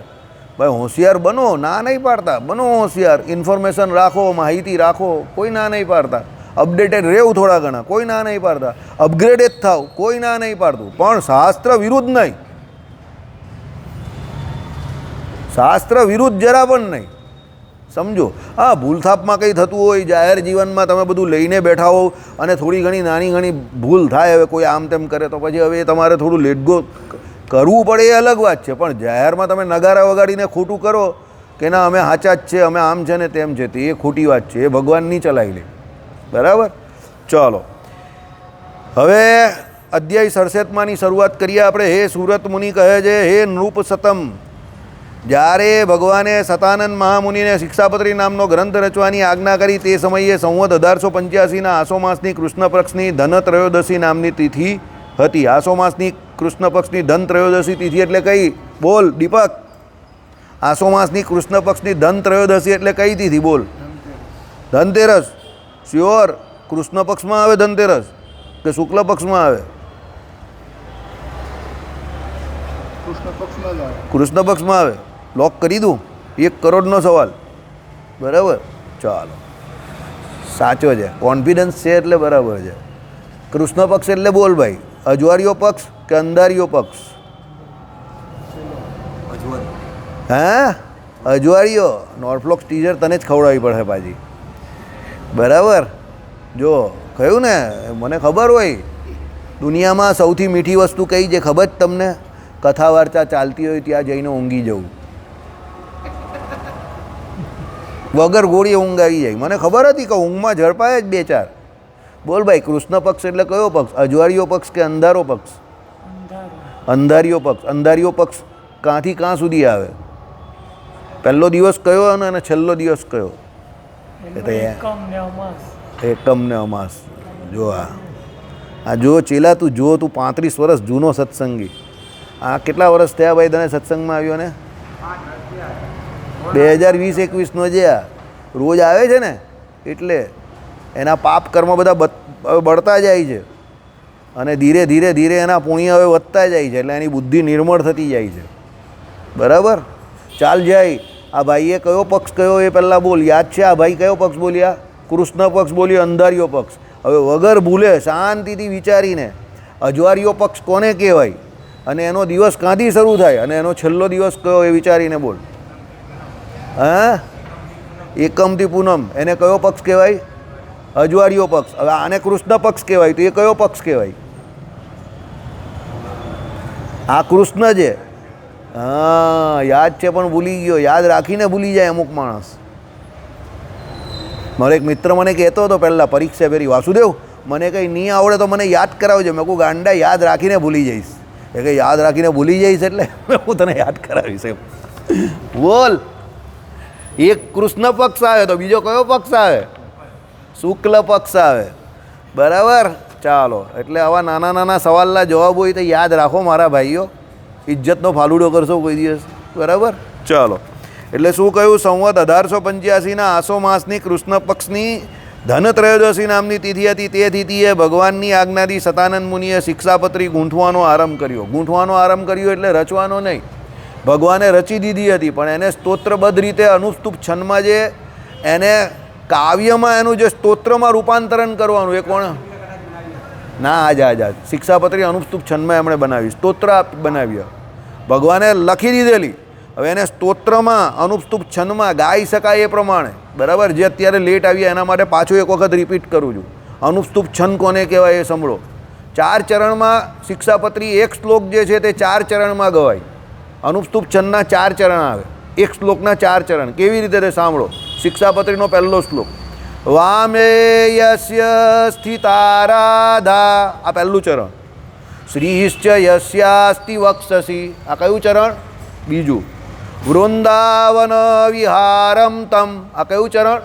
ભાઈ હોશિયાર બનો, ના નહીં પાડતા, બનો હોશિયાર, ઇન્ફોર્મેશન રાખો, માહિતી રાખો, કોઈ ના નહીં પાડતા. અપડેટેડ રહેવું થોડા ઘણા, કોઈ ના નહીં પાડતા. અપગ્રેડેડ થાવ, કોઈ ના નહીં પાડતું, પણ શાસ્ત્ર વિરુદ્ધ નહીં. શાસ્ત્ર વિરુદ્ધ જરા પણ નહીં. સમજો. હા, ભૂલથાપમાં કંઈ થતું હોય, જાહેર જીવનમાં તમે બધું લઈને બેઠા હો અને થોડી ઘણી નાની ઘણી ભૂલ થાય, હવે કોઈ આમ તેમ કરે તો પછી હવે તમારે થોડું લેટ ગો કરવું પડે, એ અલગ વાત છે. પણ જાહેરમાં તમે નગારા વગાડીને ખોટું કરો કે ના અમે સાચા જ છે, અમે આમ છે ને તેમ છે, તે એ ખોટી વાત છે. એ ભગવાન નહીં ચલાવી લે. બરાબર. ચાલો હવે અધ્યાય 67ની શરૂઆત કરીએ આપણે. હે સુરત મુનિ કહે છે, હે નૃપ સતમ, જ્યારે ભગવાને સતાનંદ મહામુનિને શિક્ષાપત્રી નામનો ગ્રંથ રચવાની આજ્ઞા કરી તે સમયે સંવત 1885ના આસો માસની કૃષ્ણ પક્ષની ધન ત્રયોદશી નામની તિથિ હતી. આસો માસની કૃષ્ણ પક્ષની ધન ત્રયોદશી તિથિ એટલે કઈ? બોલ દીપક. આસો માસની કૃષ્ણ પક્ષની ધન ત્રયોદશી એટલે કઈ તિથિ? બોલ. ધનતેરસ. શ્યોર? કૃષ્ણ પક્ષમાં આવે ધનતેરસ કે શુક્લ પક્ષમાં આવે? કૃષ્ણ પક્ષમાં આવે. લોક કરી દઉં? 1 કરોડનો સવાલ. બરાબર. ચાલો, સાચો છે, કોન્ફિડન્સ છે એટલે બરાબર છે. કૃષ્ણ પક્ષ એટલે બોલ ભાઈ, અજવાળિયો પક્ષ કે અંધારિયો પક્ષ? હા, અજવાળિયો. નોર્ફ્લોક્સ ટીચર તને જ ખવડાવવી પડે પાછી. બરાબર. જો કહ્યું ને, મને ખબર હોય દુનિયામાં સૌથી મીઠી વસ્તુ કઈ છે ખબર જ તમને? કથા વાર્તા ચાલતી હોય ત્યાં જઈને ઊંઘી જવું. વગર ગોળીએ ઊંઘ આવી જાય. મને ખબર હતી કે ઊંઘમાં ઝડપાય જ 2-4. બોલ ભાઈ, કૃષ્ણ પક્ષ એટલે કયો પક્ષ? અજવાળિયો પક્ષ કે અંધારો પક્ષ? અંધારિયો પક્ષ. અંધારિયો પક્ષ ક્યાંથી ક્યાં સુધી આવે? પહેલો દિવસ કયો અને છેલ્લો દિવસ કયો? એકમ ને અમાસ. જો આ જો ચેલા, તું જો, તું 35 વર્ષ જૂનો સત્સંગી. આ કેટલા વર્ષ થયા ભાઈ તને સત્સંગમાં આવ્યો ને? 2020-21નો જે આ રોજ આવે છે ને, એટલે એના પાપ કર્મ બધા બળતા જાય છે અને ધીરે ધીરે ધીરે એના પુણ્ય હવે વધતા જાય છે, એટલે એની બુદ્ધિ નિર્મળ થતી જાય છે. બરાબર. ચાલ જાય. આ ભાઈએ કયો પક્ષ કયો એ પહેલાં બોલ. યાદ છે આ ભાઈ કયો પક્ષ બોલ્યા? કૃષ્ણ પક્ષ બોલ્યો, અંધારિયો પક્ષ. હવે વગર ભૂલે શાંતિથી વિચારીને અજવાળિયો પક્ષ કોને કહેવાય અને એનો દિવસ ક્યાંથી શરૂ થાય અને એનો છેલ્લો દિવસ કયો એ વિચારીને બોલ. હા, એકમથી પૂનમ એને કયો પક્ષ કહેવાય? અજવાળિયો પક્ષ. હવે આને કૃષ્ણ પક્ષ કહેવાય તો એ કયો પક્ષ કહેવાય? આ કૃષ્ણ છે. હા, યાદ છે પણ ભૂલી ગયો. યાદ રાખીને ભૂલી જાય અમુક માણસ. મારો એક મિત્ર મને કહેતો હતો પહેલાં પરીક્ષા ફેરી, વાસુદેવ મને કંઈ નહીં આવડે તો મને યાદ કરાવજો. મેં કહું ગાંડા, યાદ રાખીને ભૂલી જઈશ. એ કંઈ યાદ રાખીને ભૂલી જઈશ એટલે હું તને યાદ કરાવીશ એમ. બોલ. એક કૃષ્ણ પક્ષ આવે તો બીજો કયો પક્ષ આવે? શુક્લ પક્ષ આવે. બરાબર. ચાલો, એટલે આવા નાના નાના સવાલના જવાબ હોય તો યાદ રાખો મારા ભાઈઓ. ઇજ્જતનો ફાલુડો કરશો કોઈ દિવસ. બરાબર. ચાલો, એટલે શું કહ્યું? સંવત 1885ના આસો માસની કૃષ્ણ પક્ષની ધન ત્રયોદશી નામની તિથિ હતી. તે તિથિએ ભગવાનની આજ્ઞાથી સતાનંદ મુનિએ શિક્ષાપત્રી ગૂંથવાનો આરંભ કર્યો. ગૂંથવાનો આરંભ કર્યો એટલે રચવાનો નહીં. ભગવાને રચી દીધી હતી, પણ એને સ્તોત્રબદ્ધ રીતે અનુસ્તુપ છંદમાં જે એને કાવ્યમાં એનું જે સ્તોત્રમાં રૂપાંતરણ કરવાનું, એ કોણ? ના, આજ શિક્ષાપત્રી અનુસ્તુપ છંદમાં એમણે બનાવી, સ્તોત્ર બનાવ્યા. ભગવાને લખી દીધેલી, હવે એને સ્તોત્રમાં અનુસ્તુપ છંદમાં ગાઈ શકાય એ પ્રમાણે. બરાબર. જે અત્યારે લેટ આવ્યા એના માટે પાછું એક વખત રિપીટ કરું છું. અનુસ્તુપ છંદ કોને કહેવાય એ સાંભળો. 4 ચરણમાં શિક્ષાપત્રી, એક શ્લોક જે છે તે 4 ચરણમાં ગવાય. અનુસ્તુપ છંદના 4 ચરણ આવે, એક શ્લોકના 4 ચરણ. કેવી રીતે તે સાંભળો. શિક્ષાપત્રીનો પહેલો શ્લોક, વામે યસ્ય સ્થિતા રાધા, આ પહેલું ચરણ. શ્રીશ્ચ યસ્યાસ્તિ વક્ષસી, આ કયું ચરણ? બીજું. વૃંદાવન વિહારમ તમ, આ કયું ચરણ?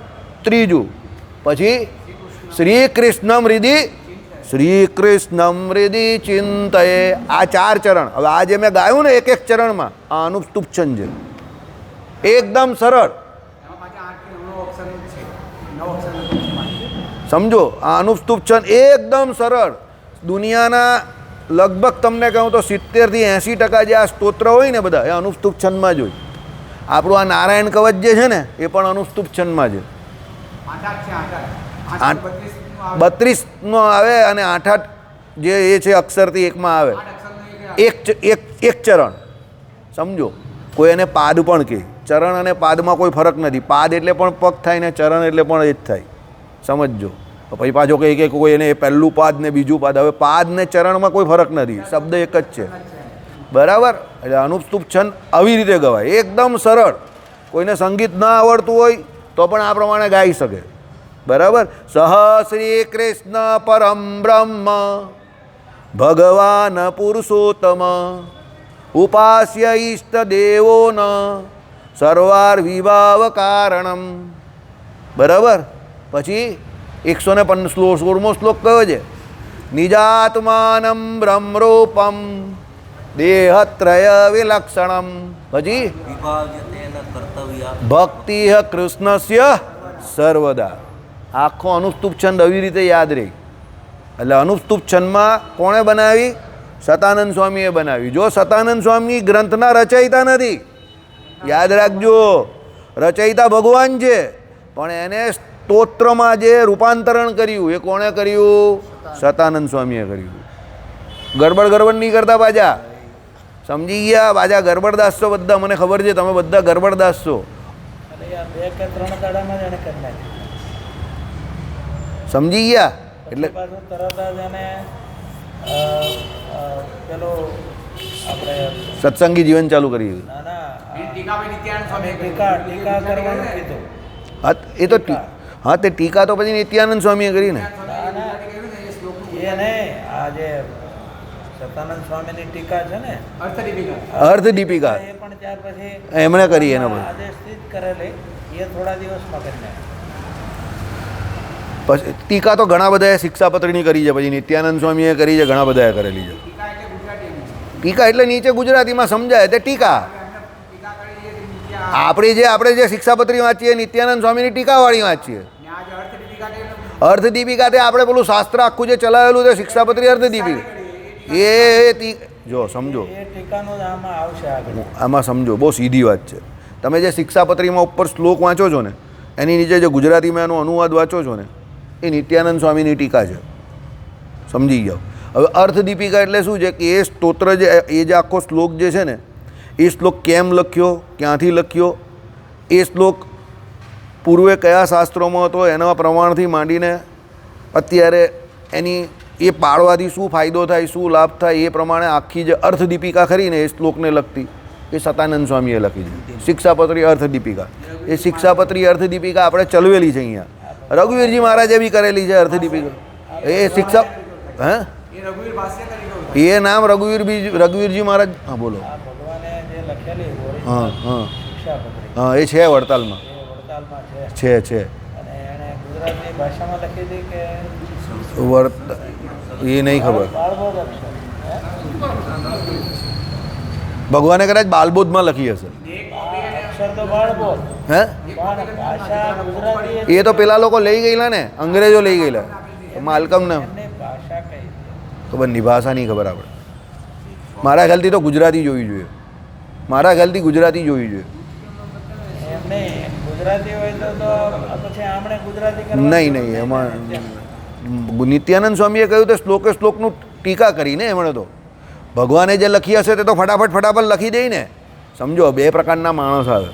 ત્રીજું. પછી શ્રી કૃષ્ણમ હૃદિ ચિંતયે, આ 4 ચરણ. હવે આ જે મેં ગાયું ને એક ચરણમાં, આ અનુસ્તુપ છંદ છે. એકદમ સરળ. સમજો, આ અનુસ્તુપ છંદ એકદમ સરળ. દુનિયાના લગભગ તમને કહું તો 70 થી 80% જે આ સ્તોત્ર હોય ને બધા એ અનુસ્તુપ છંદમાં જ હોય. આપણું આ નારાયણ કવચ જે છે ને એ પણ અનુસ્તુપ છંદમાં છે. 32નો આવે અને 8 જે એ છે અક્ષરથી એકમાં આવે. એક ચરણ સમજો. કોઈ એને પાદ પણ કહે. ચરણ અને પાદમાં કોઈ ફરક નથી. પાદ એટલે પણ પગ થાય ને ચરણ એટલે પણ એ જ થાય. સમજજો. પછી પાછો કહે કે કોઈ એને પહેલું પાદ ને બીજું પાદ. હવે પાદ ને ચરણમાં કોઈ ફરક નથી. શબ્દ એક જ છે. બરાબર. એટલે અનુસ્તુપ છંદ આવી રીતે ગવાય. એકદમ સરળ. કોઈને સંગીત ના આવડતું હોય તો પણ આ પ્રમાણે ગાઈ શકે. બરાબર. સહ શ્રી કૃષ્ણ પરમ બ્રહ્મ ભગવાન પુરુષોત્તમ ઉપાસ્ય ઈષ્ટ દેવો ન સર્વાર વિભાવ કારણમ. બરાબર. પછી 116મો શ્લોક કયો છે? નિજાત્માનમ બ્રહ્મરૂપમ દેહત્રય વિલક્ષણમ. પછી ભક્તિ કૃષ્ણસ્ય સર્વદા. આખો અનુસ્તુપ છંદ આવી રીતે યાદ રહી. એટલે અનુસ્તુપ છંદમાં કોણે બનાવી? સતાનંદ સ્વામીએ બનાવી. જો સતાનંદ સ્વામી ગ્રંથના રચયિતા નથી, યાદ રાખજો. રચયિતા ભગવાન છે, પણ એને સ્તોત્રમાં જે રૂપાંતરણ કર્યું એ કોણે કર્યું? સતાનંદ સ્વામીએ કર્યું. ગરબડ નહીં કરતા પાછા. સમજી ગયા? પાછા ગરબડદાસ છો બધા. મને ખબર છે તમે બધા ગરબડદાસ છો. સમજી ગયા? એટલે સત્સંગી જીવન ચાલુ કરી. એ તો હા, તે ટીકા તો પછી નિત્યાનંદ સ્વામીએ કરી ને. સતાનંદ સ્વામીની ટીકા છે ને, અર્થ દીપિકા, એમણે કરી. એના કરેલી એ થોડા દિવસમાં કરીને. પછી ટીકા તો ઘણા બધાએ શિક્ષાપત્રીની કરી છે. પછી નિત્યાનંદ સ્વામીએ કરી છે, ઘણા બધાએ કરેલી છે. ટીકા એટલે નીચે ગુજરાતીમાં સમજાય તે ટીકા. આપણે જે શિક્ષાપત્રી વાંચીએ નિત્યાનંદ સ્વામીની ટીકાવાળી વાંચીએ. અર્થદીપિકા તે આપણે પેલું શાસ્ત્ર આખું જે ચલાવેલું છે શિક્ષાપત્રી અર્થદીપિકા. એ જો સમજો, આમાં સમજો, બહુ સીધી વાત છે. તમે જે શિક્ષાપત્રીમાં ઉપર શ્લોક વાંચો છો ને, એની નીચે જે ગુજરાતીમાં એનો અનુવાદ વાંચો છો ને, એ નિત્યાનંદ સ્વામીની ટીકા છે. સમજી જાઓ. હવે અર્થદીપિકા એટલે શું છે કે એ સ્તોત્ર જે એ જે આખો શ્લોક જે છે ને, એ શ્લોક કેમ લખ્યો, ક્યાંથી લખ્યો, એ શ્લોક પૂર્વે કયા શાસ્ત્રોમાં હતો, એના પ્રમાણથી માંડીને અત્યારે એની એ પાળવાથી શું ફાયદો થાય, શું લાભ થાય, એ પ્રમાણે આખી જે અર્થદીપિકા ખરીને એ શ્લોકને લગતી એ સતાનંદ સ્વામીએ લખી છે. શિક્ષાપત્રી અર્થદીપિકા. એ શિક્ષાપત્રી અર્થદીપિકા આપણે ચલવેલી છે અહીંયા. રઘુવીરજી મહારાજે બી કરેલી છે અર્થદીપિકા. એ શિક્ષા એ નામ રઘુવીરજી મહારાજ. હા બોલો. હા હા હા, એ છે વડતાલમાં. છે એ નહીં ખબર. ભગવાને કદાચ બાલબોધમાં લખી હશે. હે, એ તો પેલા લોકો લઈ ગયેલા ને, અંગ્રેજો લઈ ગયેલા. માલકમને ખબર નહીં, ભાષા નહીં ખબર. આપણે મારા ખ્યાલથી તો ગુજરાતી જોવી જોઈએ. નહીં, એમાં નિત્યાનંદ સ્વામીએ કહ્યું તો શ્લોકનું ટીકા કરીને એમણે તો ભગવાને જે લખી હશે તે તો ફટાફટ લખી દે ને. સમજો, બે પ્રકારના માણસ આવે.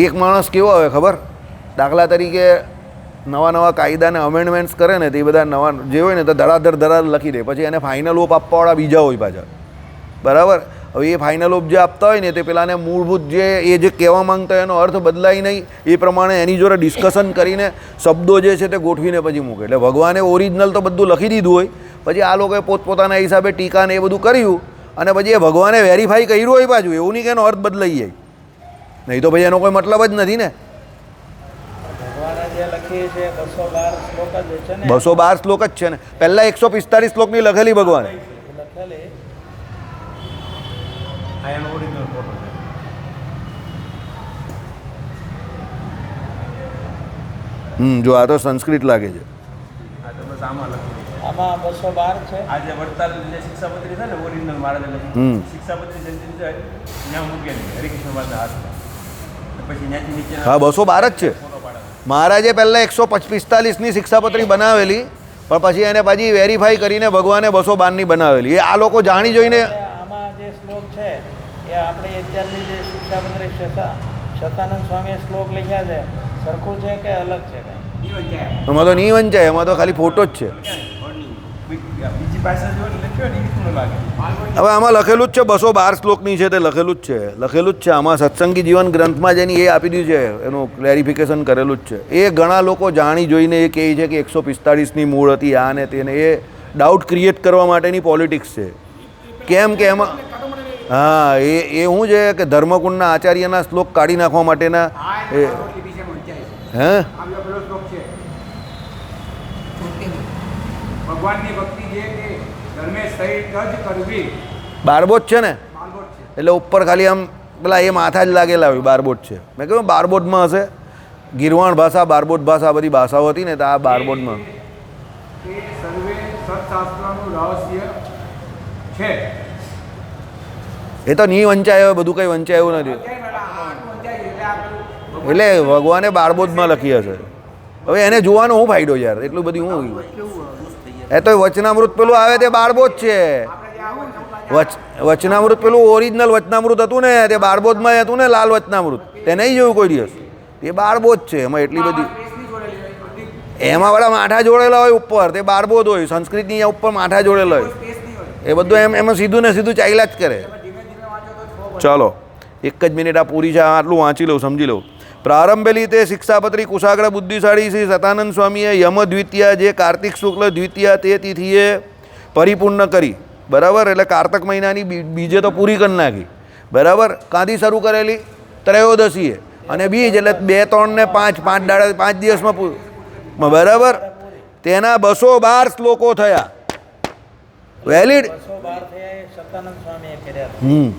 એક માણસ કેવો આવે ખબર? દાખલા તરીકે નવા કાયદાને અમેન્ડમેન્ટ્સ કરે ને, તે બધા નવા જે હોય ને તો ધડાધડ લખી દે. પછી એને ફાઇનલ ઓપ આપવાવાળા બીજા હોય પાછા. બરાબર. હવે એ ફાઇનલ ઓપ જે આપતા હોય ને તે પેલાને મૂળભૂત જે કહેવા માંગતા હોય એનો અર્થ બદલાય નહીં, એ પ્રમાણે એની જોડે ડિસ્કશન કરીને શબ્દો જે છે તે ગોઠવીને પછી મૂકે. એટલે ભગવાને ઓરિજિનલ તો બધું લખી દીધું હોય, પછી આ લોકોએ પોતપોતાના હિસાબે ટીકા ને એ બધું કર્યું, અને પછી એ ભગવાને વેરીફાઈ કર્યું હોય પાછું. એવું નહીં કે એનો અર્થ બદલાઈ જાય, નહીં તો પછી એનો કોઈ મતલબ જ નથી ને. 212 શ્લોક જ છે ને. પહેલા 145 શ્લોકની લખેલી ભગવાને. જો આ તો સંસ્કૃત લાગે છે. આમાં 212 છે. આજે વડતાલ જે શિક્ષાપત્રી છે ને ઓરિજિનલ મહારાજે લખી હમ. શિક્ષાપત્રી જલ્દી જાય ત્યાં મૂકેલી હરિકૃષ્ણ મહારાજના હાથમાં પછી ત્યાંથી નીચે હા 212 જ છે ફોટો પાડે મહારાજે પહેલાં 145ની શિક્ષાપત્રી બનાવેલી પણ પછી એને પાછી વેરીફાઈ કરીને ભગવાને 212ની બનાવેલી એ આ લોકો જાણી જોઈને આમાં જે શ્લોક છે એ આપણે અત્યારની જે શિક્ષાપત્રી શતાનંદ સ્વામીએ શ્લોક લખ્યા છે સરખું છે કે અલગ છે કંઈ? એમાં તો નહીં વંચાય એમાં તો ખાલી ફોટો જ છે બીજી ભાષા જો લખ્યો ને એ રીતનું લાગે હવે આમાં લખેલું જ છે 212 શ્લોકની છે તે લખેલું જ છે આમાં સત્સંગી જીવન ગ્રંથમાં જેની એ આપી દીધું છે એનું ક્લેરિફિકેશન કરેલું જ છે એ ઘણા લોકો જાણી જોઈને એ કહે છે કે 145ની મૂળ હતી આ ને તેને એ ડાઉટ ક્રિએટ કરવા માટેની પોલિટિક્સ છે કેમ કે એમાં હા એ શું છે કે ધર્મકુંડના આચાર્યના શ્લોક કાઢી નાખવા માટેના એ હે ભગવાનની ભક્તિ જે કે ધર્મે સહિત જ કરવી બારબોટ છે ને બારબોટ છે. એટલે ઉપર ખાલી આમ પેલા એ માથા જ લાગેલા હોય બારબોટ છે મેં કહ્યું બારબોટમાં હશે ગીરવાણ ભાષા બારબોટ ભાષા બધી ભાષાઓ હતી ને તો આ બારબોટમાં એ સર્વે સત્શાસ્ત્રનું રહસ્ય છે. એ તો નહીં વંચાય બધું કંઈ વંચાયું નથી એટલે ભગવાને બારબોધમાં લખી હશે હવે એને જોવાનો શું ફાયદો યાર એટલું બધું હું એ તો વચનામૃત પેલું આવે તે બારબોધ છે વચનામૃત પેલું ઓરિજિનલ વચનામૃત હતું ને તે બારબોધમાં હતું ને લાલ વચનામૃત તે નહીં જોયું કોઈ દિવસ એ બારબોધ છે એમાં એટલી બધી એમાં બધા માઠા જોડેલા હોય ઉપર તે બારબોધ હોય સંસ્કૃતની ઉપર માઠા જોડેલા હોય એ બધું એમાં સીધું ને સીધું ચાલ્યા જ કરે ચાલો એક જ મિનિટ આ પૂરી છે આટલું વાંચી લઉં સમજી લઉં પ્રારંભેલી તે શિક્ષાપત્રી કુશાગ્ર બુદ્ધિશાળી શ્રી સતાનંદ સ્વામીએ યમ દ્વિતીય જે કાર્તિક શુક્લ દ્વિતીય તે તિથિએ પરિપૂર્ણ કરી બરાબર એટલે કારતક મહિનાની બીજે તો પૂરી કરી નાખી બરાબર કાંથી શરૂ કરેલી ત્રયોદશીએ અને બીજ એટલે 2, 3 ને 5 દાડા 5 દિવસમાં બરાબર તેના 212 શ્લોકો થયા વેલિડ 212 થયા એ શતાનંદ સ્વામીએ કર્યા હતા.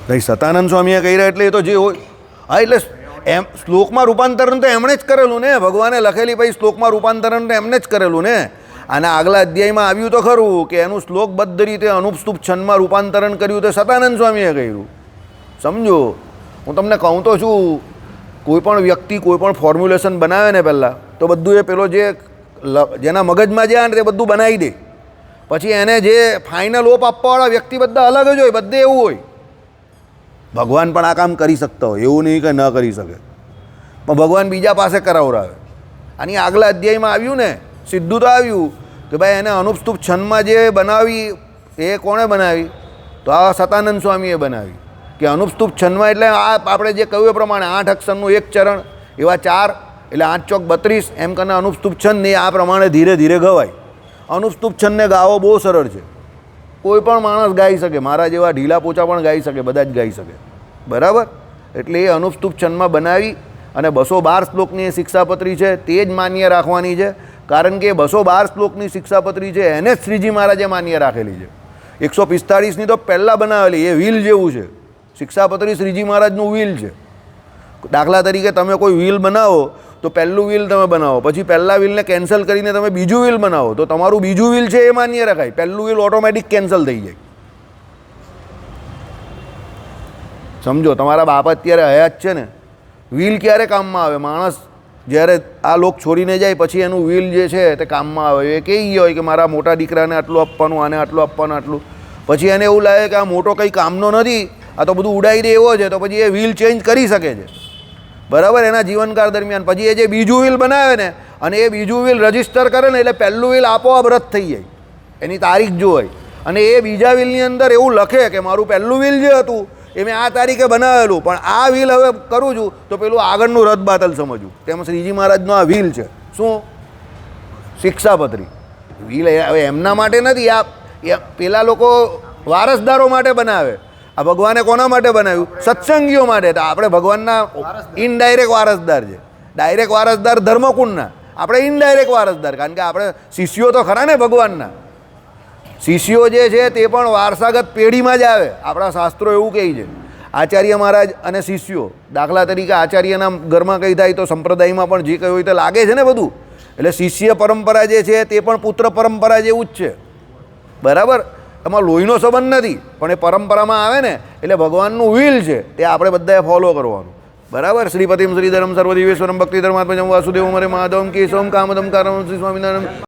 ભાઈ સતાનંદ સ્વામીએ કર્યા એટલે એ તો જે હોય હા એટલે એમ શ્લોકમાં રૂપાંતરણ તો એમણે જ કરેલું ને ભગવાને લખેલી ભાઈ શ્લોકમાં રૂપાંતરણ તો એમને જ કરેલું ને અને આગલા અધ્યાયમાં આવ્યું તો ખરું કે એનું શ્લોકબદ્ધ રીતે અનુપસ્તુપ છંદમાં રૂપાંતરણ કર્યું તો સતાનંદ સ્વામીએ કર્યું સમજો હું તમને કહું તો છું કોઈ પણ વ્યક્તિ કોઈ પણ ફોર્મ્યુલેશન બનાવે ને પહેલાં તો બધું એ પેલો જે જેના મગજમાં જે આવે ને તે બધું બનાવી દે પછી એને જે ફાઇનલ ઓપ આપવાવાળા વ્યક્તિ બધા અલગ જ હોય બધે એવું હોય ભગવાન પણ આ કામ કરી શકતા હોય એવું નહીં કે ન કરી શકે પણ ભગવાન બીજા પાસે કરાવરાવે આની આગલા અધ્યાયમાં આવ્યું ને સીધું તો આવ્યું કે ભાઈ એને અનુપસ્તુપ છંદમાં જે બનાવી એ કોણે બનાવી તો આ સતાનંદ સ્વામીએ બનાવી કે અનુપસ્તુપ છંદમાં એટલે આ આપણે જે કહ્યું એ પ્રમાણે 8 અક્ષરનું એક ચરણ એવા 4 એટલે 8 ચોક 32 એમ કરીને અનુપસ્તુપ છંદ ને આ પ્રમાણે ધીરે ધીરે ગવાય અનુપસ્તુપ છંદને ગાવો બહુ સરળ છે કોઈ પણ માણસ ગાઈ શકે મારા જેવા ઢીલા પોચા પણ ગાઈ શકે બધા જ ગાઈ શકે બરાબર એટલે એ અનુપસ્તુપ છંદમાં બનાવી અને 212 શ્લોકની એ શિક્ષાપત્રી છે તે જ માન્ય રાખવાની છે કારણ કે 212 શ્લોકની શિક્ષાપત્રી છે એને જ શ્રીજી મહારાજે માન્ય રાખેલી છે 145ની તો પહેલાં બનાવેલી એ વ્હીલ જેવું છે શિક્ષાપત્રી શ્રીજી મહારાજનું વ્હીલ છે દાખલા તરીકે તમે કોઈ વ્હીલ બનાવો તો પહેલું વ્હીલ તમે બનાવો પછી પહેલાં વ્હીલને કેન્સલ કરીને તમે બીજું વ્હીલ બનાવો તો તમારું બીજું વ્હીલ છે એ માન્ય રખાય પહેલું વ્હીલ ઓટોમેટિક કેન્સલ થઈ જાય સમજો તમારા બાપ અત્યારે હયાત છે ને વ્હીલ ક્યારે કામમાં આવે માણસ જ્યારે આ લોક છોડીને જાય પછી એનું વ્હીલ જે છે તે કામમાં આવે એ કહી ગયો હોય કે મારા મોટા દીકરાને આટલું આપવાનું આને આટલું આપવાનું આટલું પછી એને એવું લાગે કે આ મોટો કંઈ કામનો નથી આ તો બધું ઉડાઈ દે એવો છે તો પછી એ વ્હીલ ચેન્જ કરી શકે છે બરાબર એના જીવનકાળ દરમિયાન પછી એ જે બીજું વ્હીલ બનાવે ને અને એ બીજું વ્હીલ રજિસ્ટર કરે ને એટલે પહેલું વ્હીલ આપોઆપ રદ થઈ જાય એની તારીખ જોવાય અને એ બીજા વ્હીલની અંદર એવું લખે કે મારું પહેલું વ્હીલ જે હતું એ મેં આ તારીખે બનાવેલું પણ આ વ્હીલ હવે કરું છું તો પેલું આગળનું રદ બાતલ સમજવું તેમાં શ્રીજી મહારાજનો આ વ્હીલ છે શું શિક્ષાપત્રી વ્હીલ હવે એમના માટે નથી આ પેલા લોકો વારસદારો માટે બનાવે આ ભગવાને કોના માટે બનાવ્યું સત્સંગીઓ માટે તો આપણે ભગવાનના ઇનડાયરેક્ટ વારસદાર છે ડાયરેક્ટ વારસદાર ધર્મકુંડના આપણે ઇનડાયરેક્ટ વારસદાર કારણ કે આપણે શિષ્યો તો ખરા ને ભગવાનના શિષ્યો જે છે તે પણ વારસાગત પેઢીમાં જ આવે આપણા શાસ્ત્રો એવું કહે છે આચાર્ય મહારાજ અને શિષ્યો દાખલા તરીકે આચાર્યના ઘરમાં કંઈ થાય તો સંપ્રદાયમાં પણ જે કંઈ હોય તો લાગે છે ને બધું એટલે શિષ્ય પરંપરા જે છે તે પણ પુત્ર પરંપરા જેવું જ છે, બરાબર. એમાં લોહીનો સંબંધ નથી, પણ એ પરંપરામાં આવે ને એટલે ભગવાનનું વિલ છે, તે આપણે બધાએ ફોલો કરવાનું, બરાબર. શ્રીપતિમ શ્રીધરમ સર્વદિવેશ્વરમ ભક્તિધર્માત્મજમ વાસુદેવમ હરે માધવમ કેશવમ કામદમ કારણમ શ્રી સ્વામિનારાયણ.